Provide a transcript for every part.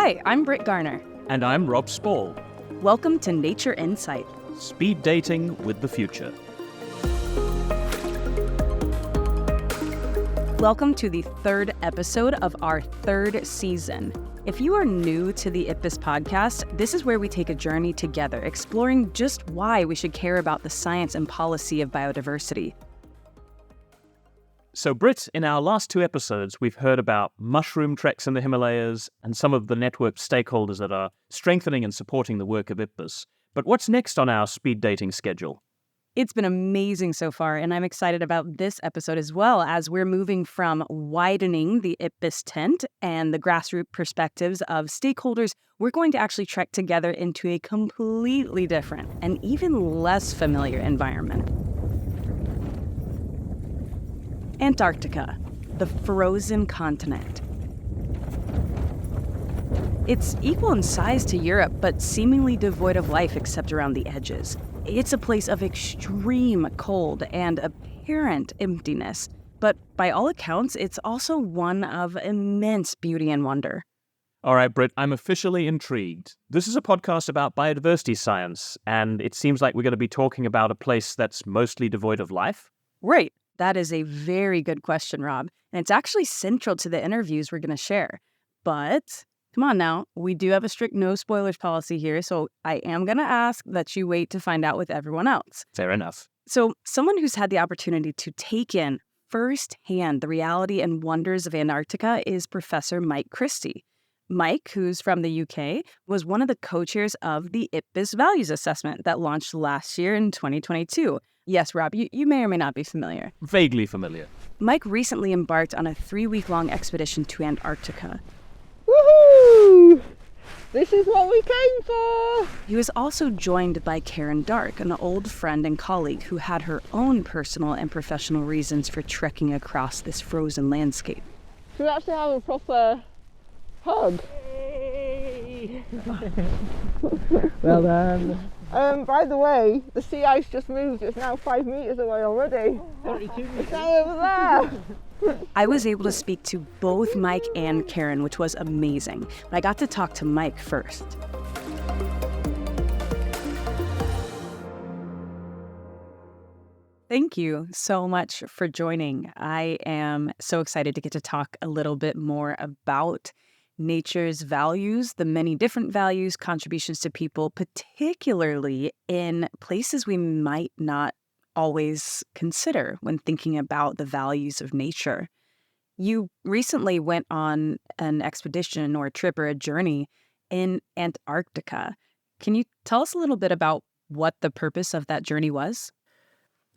Hi, I'm Brit Garner. And I'm Rob Spall. Welcome to Nature Insight. Speed dating with the future. Welcome to the third episode of our third season. If you are new to the IPBES podcast, this is where we take a journey together, exploring just why we should care about the science and policy of biodiversity. So, Brit, in our last two episodes, we've heard about mushroom treks in the Himalayas and some of the network stakeholders that are strengthening and supporting the work of IPBES. But what's next on our speed dating schedule? It's been amazing so far, and I'm excited about this episode as well, as we're moving from widening the IPBES tent and the grassroots perspectives of stakeholders. We're going to actually trek together into a completely different and even less familiar environment. Antarctica, the frozen continent. It's equal in size to Europe, but seemingly devoid of life except around the edges. It's a place of extreme cold and apparent emptiness, but by all accounts, it's also one of immense beauty and wonder. All right, Britt, I'm officially intrigued. This is a podcast about biodiversity science, and it seems like we're going to be talking about a place that's mostly devoid of life? Right. That is a very good question, Rob, and it's actually central to the interviews we're going to share. But come on now, we do have a strict no spoilers policy here, so I am going to ask that you wait to find out with everyone else. Fair enough. So someone who's had the opportunity to take in firsthand the reality and wonders of Antarctica is Professor Mike Christie. Mike, who's from the UK, was one of the co-chairs of the IPBES Values Assessment that launched last year in 2022. Yes, Rob, you may or may not be familiar. Vaguely familiar. Mike recently embarked on a 3-week-long expedition to Antarctica. Woohoo! This is what we came for! He was also joined by Karen Darke, an old friend and colleague who had her own personal and professional reasons for trekking across this frozen landscape. Should we actually have a proper hug? Well done. By the way, the sea ice just moved. It's now 5 meters away already. 32 meters. It's now over there. I was able to speak to both Mike and Karen, which was amazing. But I got to talk to Mike first. Thank you so much for joining. I am so excited to get to talk a little bit more about nature's values, the many different values, contributions to people, particularly in places we might not always consider when thinking about the values of nature. You recently went on an expedition or a trip or a journey in Antarctica. Can you tell us a little bit about what the purpose of that journey was?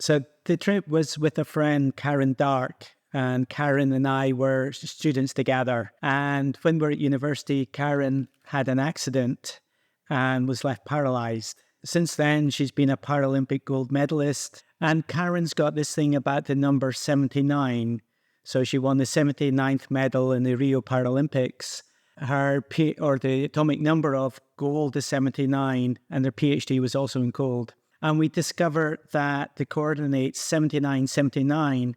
So the trip was with a friend, Karen Darke. And Karen and I were students together. And when we were at university, Karen had an accident and was left paralyzed. Since then, she's been a Paralympic gold medalist. And Karen's got this thing about the number 79. So she won the 79th medal in the Rio Paralympics. The atomic number of gold is 79, and their PhD was also in gold. And we discovered that the coordinates 7979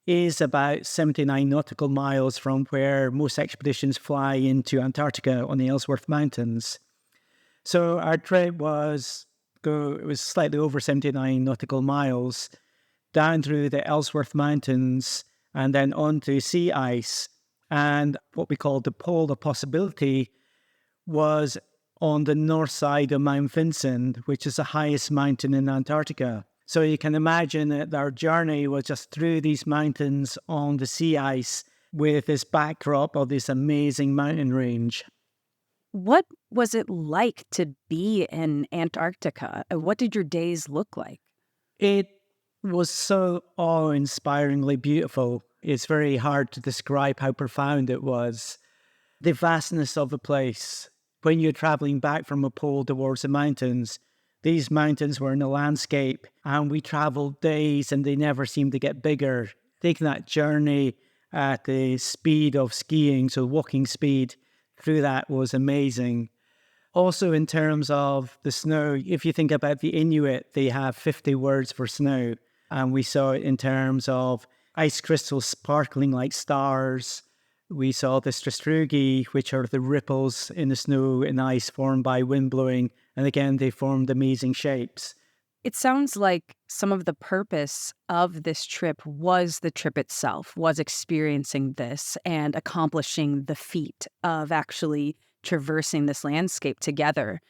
is about 79 nautical miles from where most expeditions fly into Antarctica on the Ellsworth Mountains. So our trip was slightly over 79 nautical miles down through the Ellsworth Mountains and then onto sea ice. And what we called the Pole of Possibility was on the north side of Mount Vincent, which is the highest mountain in Antarctica. So you can imagine that our journey was just through these mountains on the sea ice with this backdrop of this amazing mountain range. What was it like to be in Antarctica? What did your days look like? It was so awe-inspiringly beautiful. It's very hard to describe how profound it was. The vastness of the place. When you're traveling back from a pole towards the mountains, these mountains were in the landscape, and we traveled days and they never seemed to get bigger. Taking that journey at the speed of skiing, so walking speed through that was amazing. Also in terms of the snow, if you think about the Inuit, they have 50 words for snow. And we saw it in terms of ice crystals sparkling like stars, We saw the strastrugi, which are the ripples in the snow and ice formed by wind blowing. And again, they formed amazing shapes. It sounds like some of the purpose of this trip was the trip itself, was experiencing this and accomplishing the feat of actually traversing this landscape together.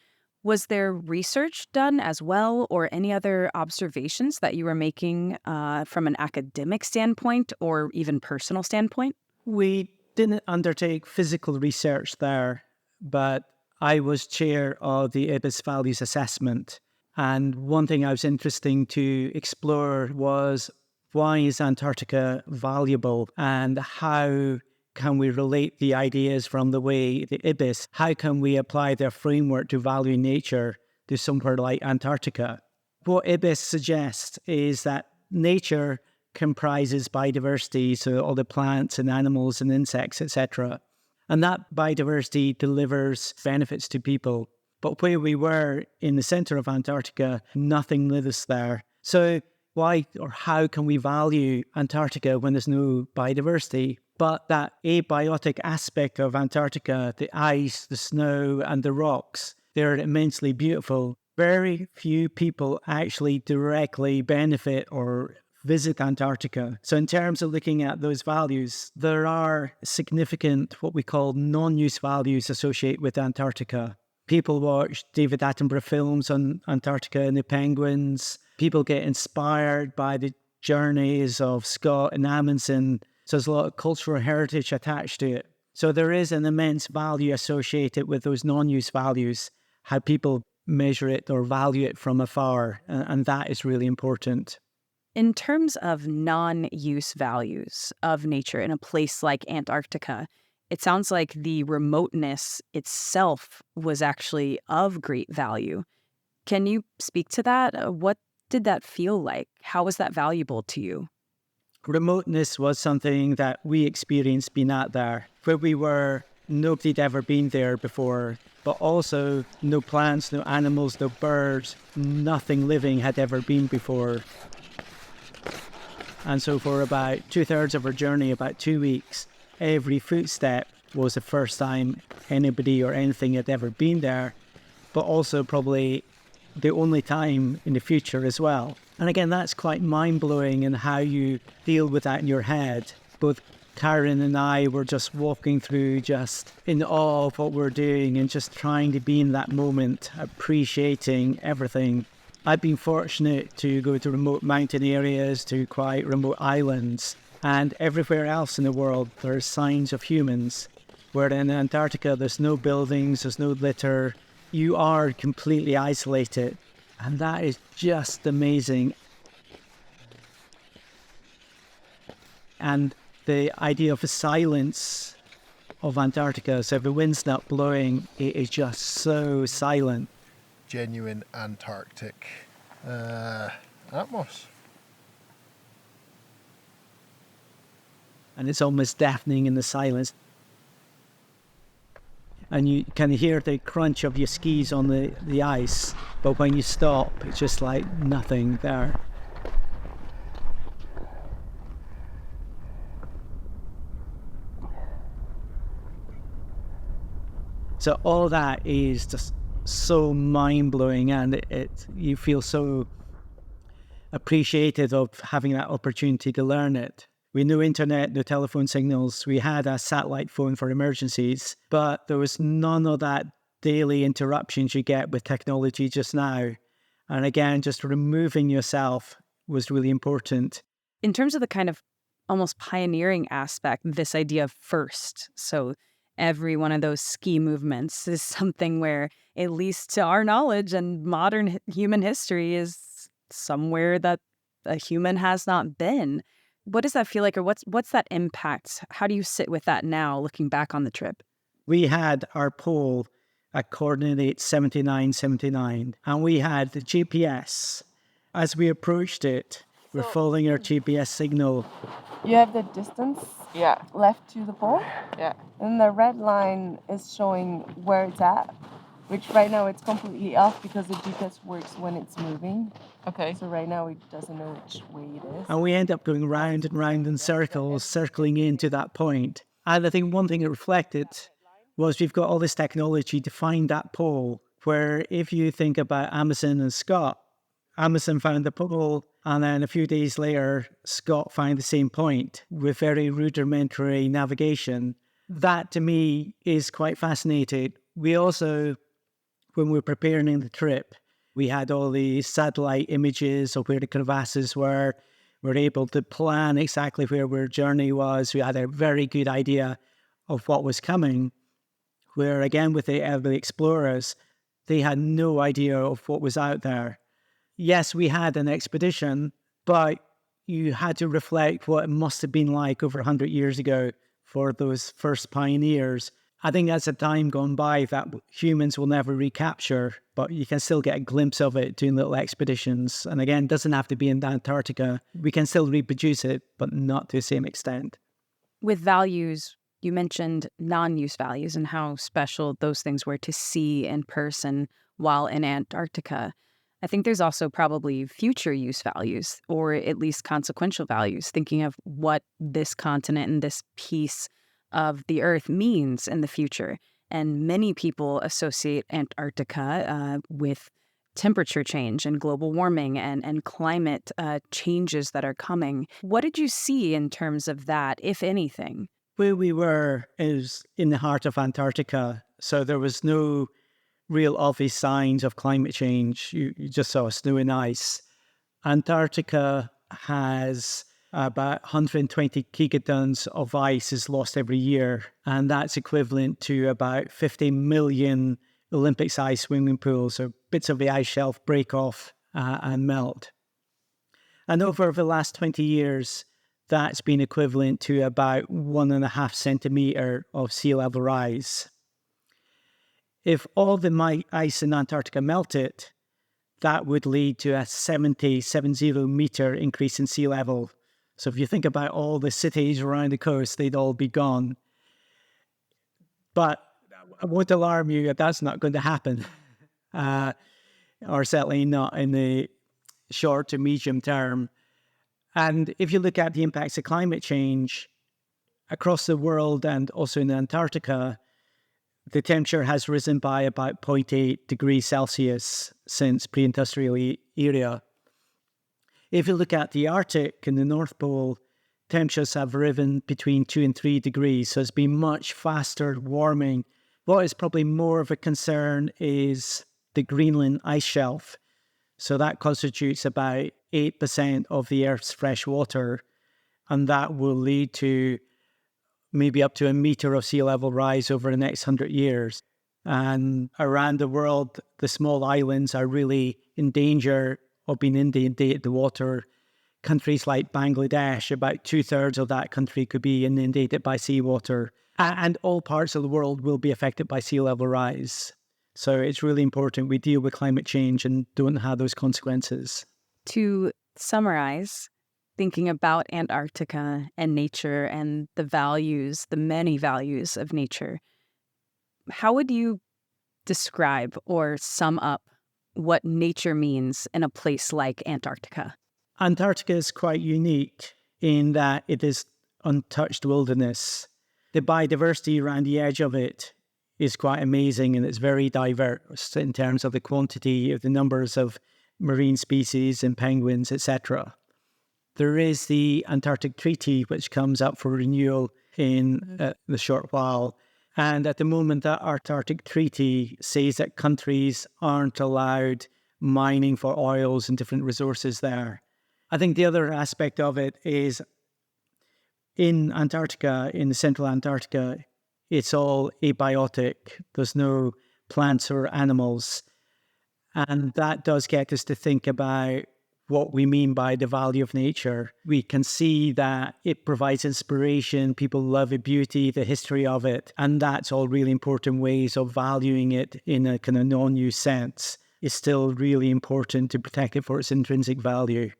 Was there research done as well, or any other observations that you were making from an academic standpoint or even personal standpoint? We didn't undertake physical research there, but I was chair of the IPBES Values Assessment. And one thing I was interested to explore was, why is Antarctica valuable, and how can we relate the ideas from the way the IPBES, how can we apply their framework to value nature to somewhere like Antarctica? What IPBES suggests is that nature comprises biodiversity, so all the plants and animals and insects, etc. And that biodiversity delivers benefits to people. But where we were in the center of Antarctica, nothing lives there. So why or how can we value Antarctica when there's no biodiversity? But that abiotic aspect of Antarctica, the ice, the snow, and the rocks, they're immensely beautiful. Very few people actually directly benefit or visit Antarctica. So in terms of looking at those values, there are significant what we call non-use values associated with Antarctica. People watch David Attenborough films on Antarctica and the penguins. People get inspired by the journeys of Scott and Amundsen. So there's a lot of cultural heritage attached to it. So there is an immense value associated with those non-use values, how people measure it or value it from afar. And that is really important. In terms of non-use values of nature in a place like Antarctica, it sounds like the remoteness itself was actually of great value. Can you speak to that? What did that feel like? How was that valuable to you? Remoteness was something that we experienced being out there. Where we were, nobody had ever been there before, but also no plants, no animals, no birds, nothing living had ever been before. And so for about 2/3 of our journey, about 2 weeks, every footstep was the first time anybody or anything had ever been there, but also probably the only time in the future as well. And again, that's quite mind-blowing in how you deal with that in your head. Both Karen and I were just walking through, just in awe of what we're doing and just trying to be in that moment, appreciating everything. I've been fortunate to go to remote mountain areas, to quite remote islands, and everywhere else in the world there are signs of humans. Where in Antarctica there's no buildings, there's no litter, you are completely isolated, and that is just amazing. And the idea of the silence of Antarctica, so if the wind's not blowing, it is just so silent. Genuine Antarctic atmos. And it's almost deafening in the silence. And you can hear the crunch of your skis on the ice, but when you stop, it's just like nothing there. So all that is just so mind-blowing, and you feel so appreciative of having that opportunity to learn it. We no internet, no telephone signals. We had a satellite phone for emergencies, but there was none of that daily interruptions you get with technology just now. And again, just removing yourself was really important. In terms of the kind of almost pioneering aspect, this idea of first. So every one of those ski movements is something where, at least to our knowledge and modern human history, is somewhere that a human has not been. What does that feel like, or what's that impact? How do you sit with that now, looking back on the trip? We had our pole at coordinate 7979, and we had the GPS. As we approached it, we're following our GPS signal. You have the distance left to the pole, and the red line is showing where it's at, which right now it's completely off because the GPS works when it's moving. Okay. So right now it doesn't know which way it is. And we end up going round and round in circles, circling into that point. And I think one thing it reflected was we've got all this technology to find that pole, where if you think about Amazon and Scott, Amazon found the pole, and then a few days later, Scott found the same point with very rudimentary navigation. That, to me, is quite fascinating. We also, when we were preparing the trip, we had all the satellite images of where the crevasses were. We were able to plan exactly where our journey was. We had a very good idea of what was coming, where, again, with the early explorers, they had no idea of what was out there. Yes, we had an expedition, but you had to reflect what it must have been like over 100 years ago for those first pioneers. I think that's a time gone by that humans will never recapture, but you can still get a glimpse of it doing little expeditions. And again, it doesn't have to be in Antarctica. We can still reproduce it, but not to the same extent. With values, you mentioned non-use values and how special those things were to see in person while in Antarctica. I think there's also probably future use values, or at least consequential values, thinking of what this continent and this piece of the Earth means in the future. And many people associate Antarctica with temperature change and global warming and climate changes that are coming. What did you see in terms of that, if anything? Where we were is in the heart of Antarctica, so there was no real obvious signs of climate change. You just saw snow and ice. Antarctica has about 120 gigatons of ice is lost every year, and that's equivalent to about 50 million Olympic-sized swimming pools. So bits of the ice shelf break off and melt. And over the last 20 years, that's been equivalent to about 1.5 centimeter of sea level rise. If all the ice in Antarctica melted, that would lead to a 70 meter increase in sea level. So if you think about all the cities around the coast, they'd all be gone. But I won't alarm you, that's not going to happen, or certainly not in the short to medium term. And if you look at the impacts of climate change across the world and also in Antarctica, the temperature has risen by about 0.8 degrees Celsius since pre-industrial era. If you look at the Arctic and the North Pole, temperatures have risen between 2 and 3 degrees, so it's been much faster warming. What is probably more of a concern is the Greenland ice shelf. So that constitutes about 8% of the Earth's fresh water, and that will lead to maybe up to a meter of sea level rise over the next 100 years. And around the world, the small islands are really in danger of being inundated with water. Countries like Bangladesh, about 2/3 of that country could be inundated by seawater. And all parts of the world will be affected by sea level rise. So it's really important we deal with climate change and don't have those consequences. To summarize, thinking about Antarctica and nature and the values, the many values of nature, how would you describe or sum up what nature means in a place like Antarctica? Antarctica is quite unique in that it is untouched wilderness. The biodiversity around the edge of it is quite amazing, and it's very diverse in terms of the quantity of the numbers of marine species and penguins, etc. There is the Antarctic Treaty, which comes up for renewal in the short while. And at the moment, that Antarctic Treaty says that countries aren't allowed mining for oils and different resources there. I think the other aspect of it is in Antarctica, in the central Antarctica, it's all abiotic. There's no plants or animals. And that does get us to think about what we mean by the value of nature. We can see that it provides inspiration. People love the beauty, the history of it. And that's all really important ways of valuing it in a kind of non-use sense. It's still really important to protect it for its intrinsic value.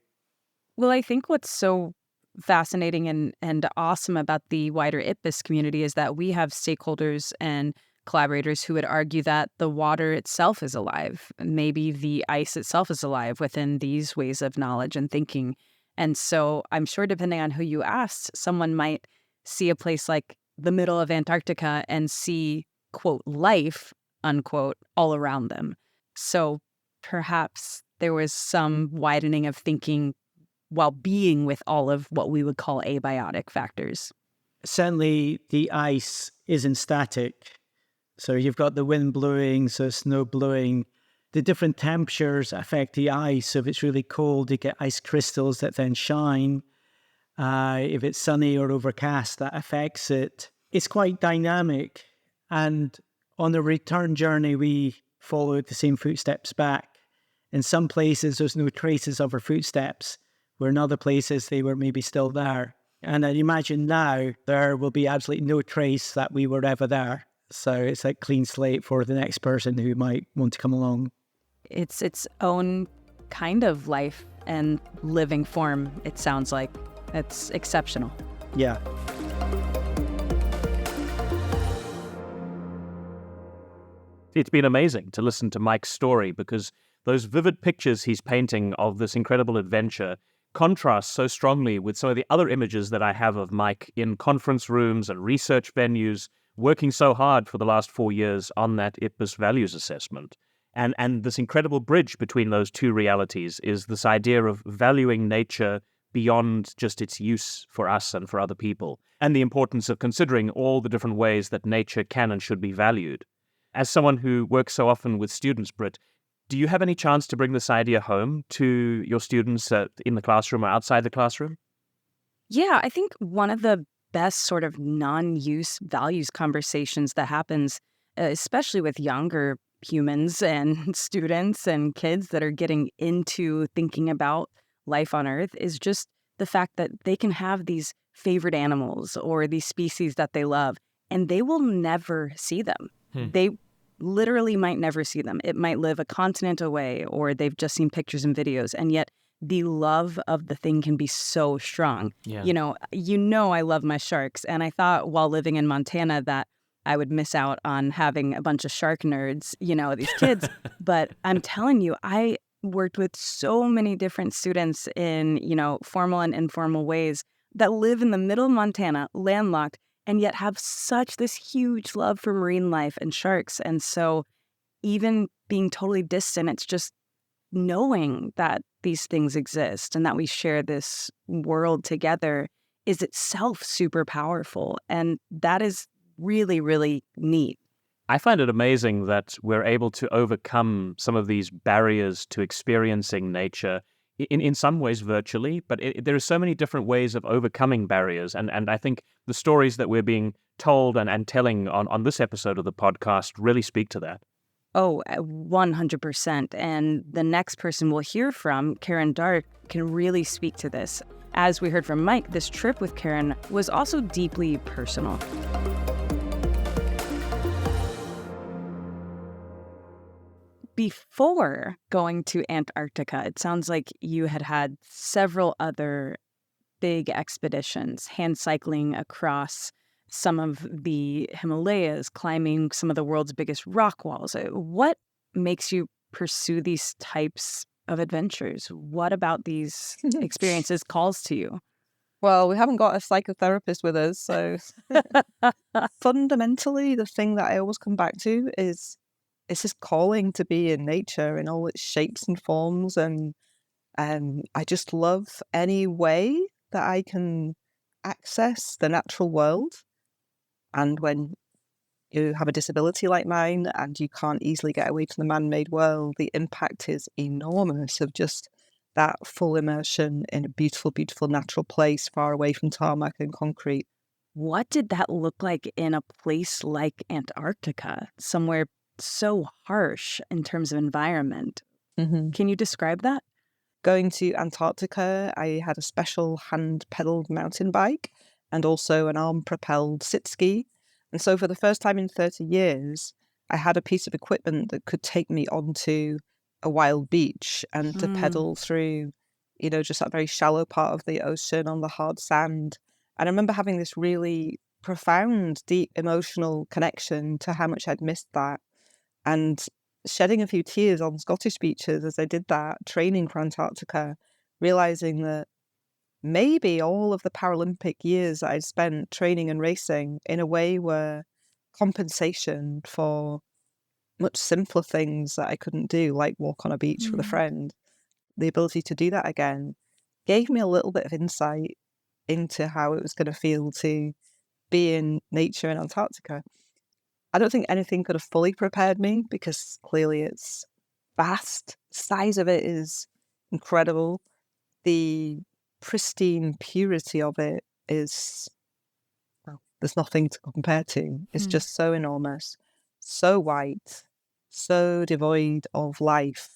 Well, I think what's so fascinating and awesome about the wider IPBES community is that we have stakeholders and collaborators who would argue that the water itself is alive. Maybe the ice itself is alive within these ways of knowledge and thinking. And so I'm sure depending on who you asked, someone might see a place like the middle of Antarctica and see, quote, life, unquote, all around them. So perhaps there was some widening of thinking while being with all of what we would call abiotic factors. Certainly, the ice isn't static. So you've got the wind blowing, so snow blowing. The different temperatures affect the ice. So if it's really cold, you get ice crystals that then shine. If it's sunny or overcast, that affects it. It's quite dynamic. And on the return journey, we followed the same footsteps back. In some places, there's no traces of our footsteps, where in other places, they were maybe still there. And I imagine now there will be absolutely no trace that we were ever there. So it's like clean slate for the next person who might want to come along. It's its own kind of life and living form, it sounds like. It's exceptional. Yeah. It's been amazing to listen to Mike's story because those vivid pictures he's painting of this incredible adventure contrast so strongly with some of the other images that I have of Mike in conference rooms and research venues, working so hard for the last 4 years on that IPBES values assessment. And this incredible bridge between those two realities is this idea of valuing nature beyond just its use for us and for other people, and the importance of considering all the different ways that nature can and should be valued. As someone who works so often with students, Brit, do you have any chance to bring this idea home to your students in the classroom or outside the classroom? Yeah, I think one of the best sort of non-use values conversations that happens, especially with younger humans and students and kids that are getting into thinking about life on Earth, is just the fact that they can have these favorite animals or these species that they love, and they will never see them. They literally might never see them. It might live a continent away, or they've just seen pictures and videos, and yet the love of the thing can be so strong. Yeah. You know I love my sharks, and I thought while living in Montana that I would miss out on having a bunch of shark nerds, these kids. But I'm telling you, I worked with so many different students in, formal and informal ways that live in the middle of Montana, landlocked, and yet have such this huge love for marine life and sharks. And so even being totally distant, it's just knowing that these things exist and that we share this world together is itself super powerful. And that is really, really neat. I find it amazing that we're able to overcome some of these barriers to experiencing nature in some ways virtually, but there are so many different ways of overcoming barriers. And I think the stories that we're being told and telling on this episode of the podcast really speak to that. Oh, 100%. And the next person we'll hear from, Karen Darke, can really speak to this. As we heard from Mike, this trip with Karen was also deeply personal. Before going to Antarctica, it sounds like you had several other big expeditions, hand cycling across some of the Himalayas, climbing some of the world's biggest rock walls. What makes you pursue these types of adventures? What about these experiences calls to you? Well, we haven't got a psychotherapist with us, so fundamentally, the thing that I always come back to is it's this calling to be in nature in all its shapes and forms, and I just love any way that I can access the natural world. And when you have a disability like mine and you can't easily get away from the man-made world, the impact is enormous of just that full immersion in a beautiful, beautiful natural place far away from tarmac and concrete. What did that look like in a place like Antarctica, somewhere so harsh in terms of environment? Mm-hmm. Can you describe that? Going to Antarctica, I had a special hand-pedaled mountain bike and also an arm-propelled sit ski. And so for the first time in 30 years, I had a piece of equipment that could take me onto a wild beach and to pedal through, just that very shallow part of the ocean on the hard sand. And I remember having this really profound, deep emotional connection to how much I'd missed that, and shedding a few tears on Scottish beaches as I did that, training for Antarctica, realizing that maybe all of the Paralympic years that I'd spent training and racing in a way were compensation for much simpler things that I couldn't do, like walk on a beach with a friend. The ability to do that again gave me a little bit of insight into how it was going to feel to be in nature in Antarctica. I don't think anything could have fully prepared me because clearly it's vast. The size of it is incredible. The pristine purity of it is, well, there's nothing to compare to. It's just so enormous, so white, so devoid of life.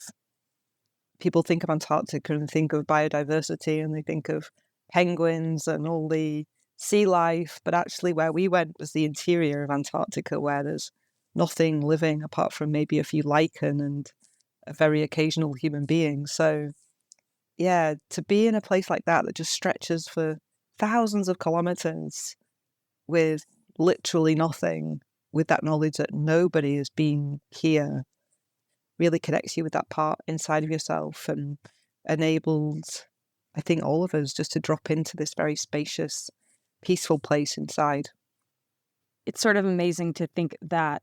People think of Antarctica and think of biodiversity and they think of penguins and all the sea life, but actually where we went was the interior of Antarctica, where there's nothing living apart from maybe a few lichen and a very occasional human being. So yeah, to be in a place like that just stretches for thousands of kilometers with literally nothing, with that knowledge that nobody has been here, really connects you with that part inside of yourself and enabled, I think, all of us just to drop into this very spacious, peaceful place inside. It's sort of amazing to think that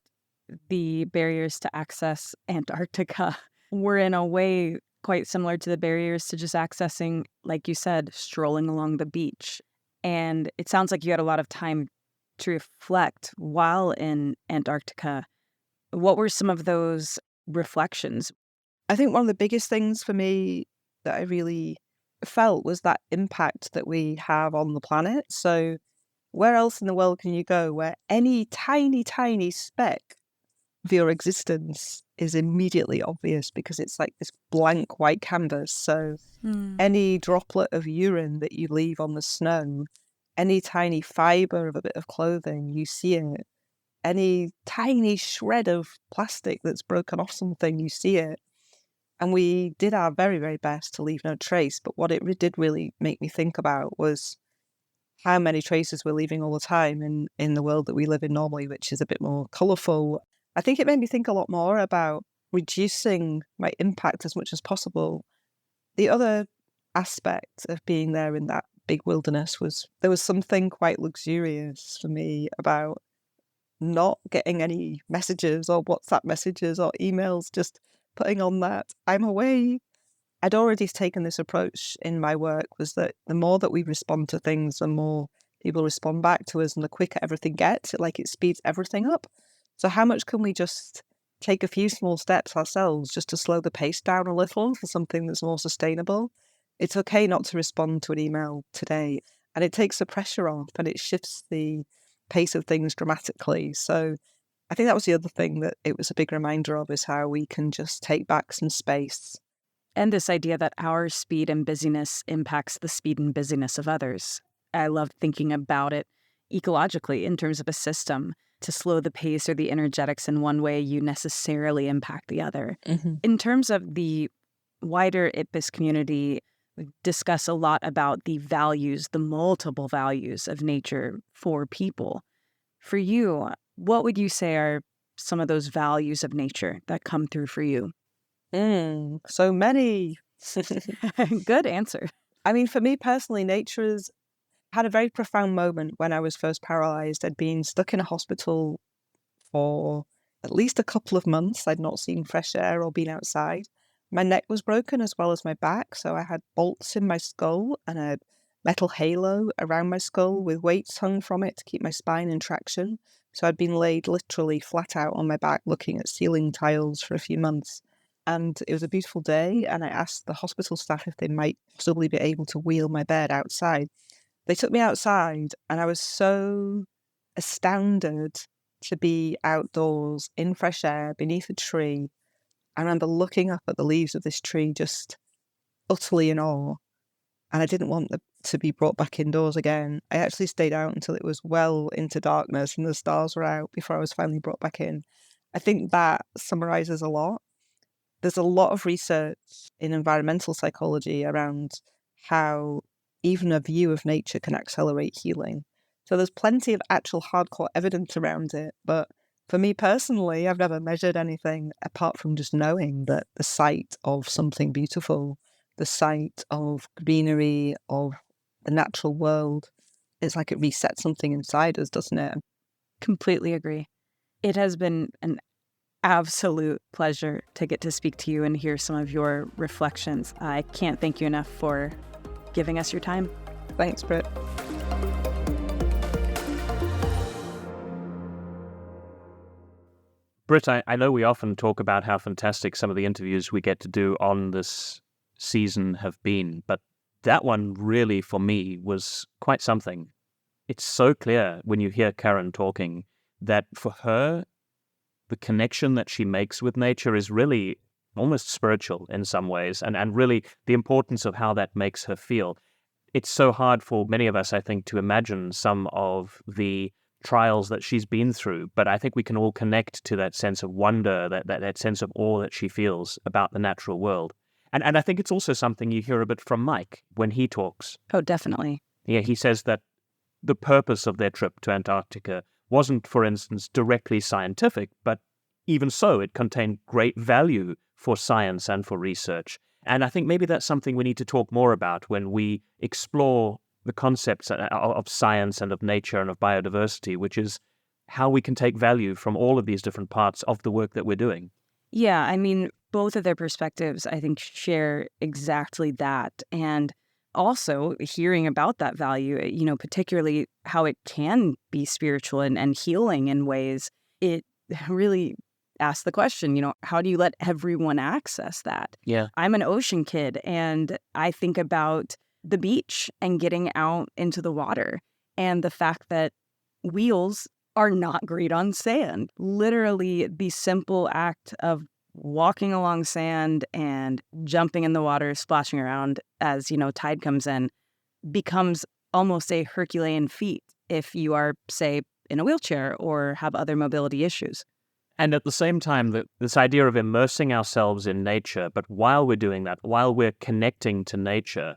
the barriers to access Antarctica were in a way quite similar to the barriers to just accessing, like you said, strolling along the beach. And it sounds like you had a lot of time to reflect while in Antarctica. What were some of those reflections? I think one of the biggest things for me that I really felt was that impact that we have on the planet. So where else in the world can you go where any tiny, tiny speck of your existence is immediately obvious because it's like this blank white canvas? So any droplet of urine that you leave on the snow, any tiny fibre of a bit of clothing, you see it. Any tiny shred of plastic that's broken off something, you see it. And we did our very, very best to leave no trace. But what it did really make me think about was how many traces we're leaving all the time in the world that we live in normally, which is a bit more colourful. I think it made me think a lot more about reducing my impact as much as possible. The other aspect of being there in that big wilderness was there was something quite luxurious for me about not getting any messages or WhatsApp messages or emails, just putting on that I'm away. I'd already taken this approach in my work, was that the more that we respond to things, the more people respond back to us and the quicker everything gets, it speeds everything up. So how much can we just take a few small steps ourselves just to slow the pace down a little for something that's more sustainable? It's okay not to respond to an email today, and it takes the pressure off and it shifts the pace of things dramatically. So I think that was the other thing that it was a big reminder of, is how we can just take back some space. And this idea that our speed and busyness impacts the speed and busyness of others. I love thinking about it ecologically in terms of a system. To slow the pace or the energetics in one way, you necessarily impact the other. In terms of the wider IPBES community, we discuss a lot about the values, the multiple values of nature for people. For you, what would you say are some of those values of nature that come through for you? So many. Good answer. I mean, for me personally, nature has had a very profound moment when I was first paralysed. I'd been stuck in a hospital for at least a couple of months. I'd not seen fresh air or been outside. My neck was broken as well as my back, so I had bolts in my skull and a metal halo around my skull with weights hung from it to keep my spine in traction. So I'd been laid literally flat out on my back looking at ceiling tiles for a few months. And it was a beautiful day, and I asked the hospital staff if they might possibly be able to wheel my bed outside. They took me outside, and I was so astounded to be outdoors in fresh air beneath a tree. I remember looking up at the leaves of this tree just utterly in awe, and I didn't want to be brought back indoors again. I actually stayed out until it was well into darkness and the stars were out before I was finally brought back in. I think that summarises a lot. There's a lot of research in environmental psychology around how even a view of nature can accelerate healing. So there's plenty of actual hardcore evidence around it. But for me personally, I've never measured anything apart from just knowing that the sight of something beautiful, the sight of greenery, of the natural world, it's like it resets something inside us, doesn't it? Completely agree. It has been an absolute pleasure to get to speak to you and hear some of your reflections. I can't thank you enough for giving us your time. Thanks, Brit. Brit, I know we often talk about how fantastic some of the interviews we get to do on this season have been, but that one really, for me, was quite something. It's so clear when you hear Karen talking that for her, the connection that she makes with nature is really almost spiritual in some ways, and really the importance of how that makes her feel. It's so hard for many of us, I think, to imagine some of the trials that she's been through, but I think we can all connect to that sense of wonder, that sense of awe that she feels about the natural world. And I think it's also something you hear a bit from Mike when he talks. Oh, definitely. Yeah, he says that the purpose of their trip to Antarctica wasn't, for instance, directly scientific, but even so, it contained great value for science and for research. And I think maybe that's something we need to talk more about when we explore the concepts of science and of nature and of biodiversity, which is how we can take value from all of these different parts of the work that we're doing. Yeah, I mean, both of their perspectives, I think, share exactly that. And also hearing about that value, particularly how it can be spiritual and healing in ways, it really asks the question, how do you let everyone access that? Yeah. I'm an ocean kid, and I think about the beach and getting out into the water and the fact that wheels are not great on sand. Literally, the simple act of walking along sand and jumping in the water, splashing around as, tide comes in, becomes almost a Herculean feat if you are, say, in a wheelchair or have other mobility issues. And at the same time, this idea of immersing ourselves in nature, but while we're doing that, while we're connecting to nature,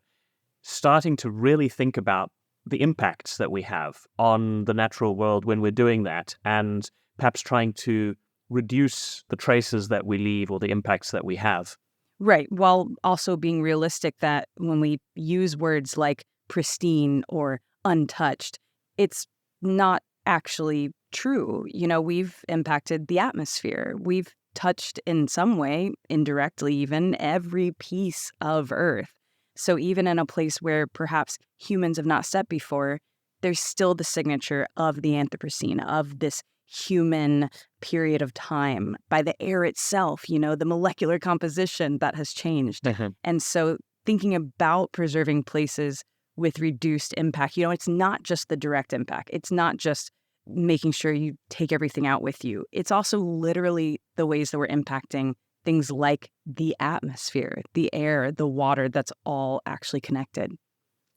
starting to really think about the impacts that we have on the natural world when we're doing that, and perhaps trying to reduce the traces that we leave or the impacts that we have. Right, while also being realistic that when we use words like pristine or untouched, it's not actually true. We've impacted the atmosphere. We've touched in some way, indirectly even, every piece of Earth. So even in a place where perhaps humans have not stepped before, there's still the signature of the Anthropocene, of this human period of time, by the air itself, the molecular composition that has changed. Mm-hmm. And so thinking about preserving places with reduced impact, it's not just the direct impact. It's not just making sure you take everything out with you. It's also literally the ways that we're impacting things like the atmosphere, the air, the water, that's all actually connected.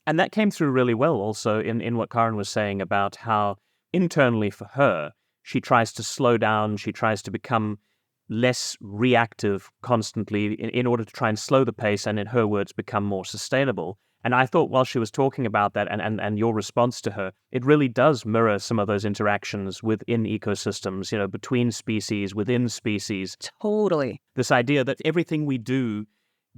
And that came through really well also in what Karen was saying about how internally for her, she tries to slow down, she tries to become less reactive constantly in order to try and slow the pace and, in her words, become more sustainable. And I thought while she was talking about that and your response to her, it really does mirror some of those interactions within ecosystems, between species, within species. Totally. This idea that everything we do,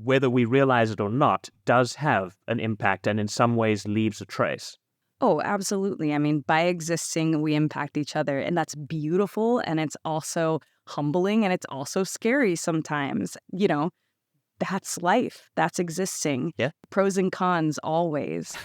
whether we realize it or not, does have an impact and in some ways leaves a trace. Oh, absolutely. I mean, by existing, we impact each other, and that's beautiful, and it's also humbling, and it's also scary sometimes. That's life. That's existing. Yeah. Pros and cons always.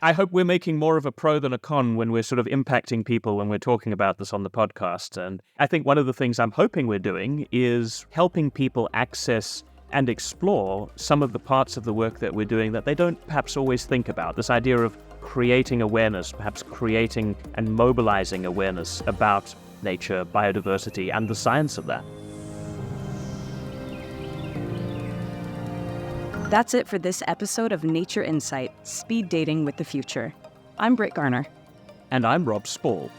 I hope we're making more of a pro than a con when we're sort of impacting people when we're talking about this on the podcast. And I think one of the things I'm hoping we're doing is helping people access and explore some of the parts of the work that we're doing that they don't perhaps always think about. This idea of creating awareness, perhaps creating and mobilizing awareness about nature, biodiversity, and the science of that. That's it for this episode of Nature Insight, Speed Dating with the Future. I'm Brit Garner. And I'm Rob Spall.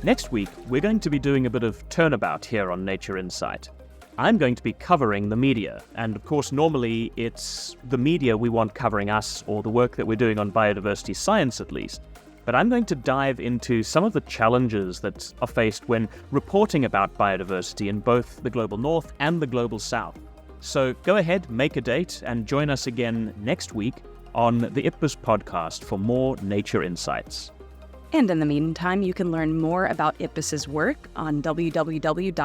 Next week, we're going to be doing a bit of turnabout here on Nature Insight. I'm going to be covering the media, and of course normally it's the media we want covering us or the work that we're doing on biodiversity science at least. But I'm going to dive into some of the challenges that are faced when reporting about biodiversity in both the global north and the global south. So go ahead, make a date, and join us again next week on the IPBES podcast for more nature insights. And in the meantime, you can learn more about IPBES's work on www.ipbes.net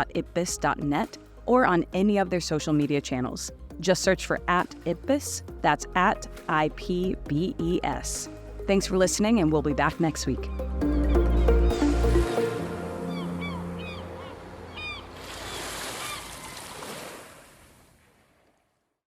or on any of their social media channels. Just search for @IPBES, that's @IPBES. Thanks for listening, and we'll be back next week.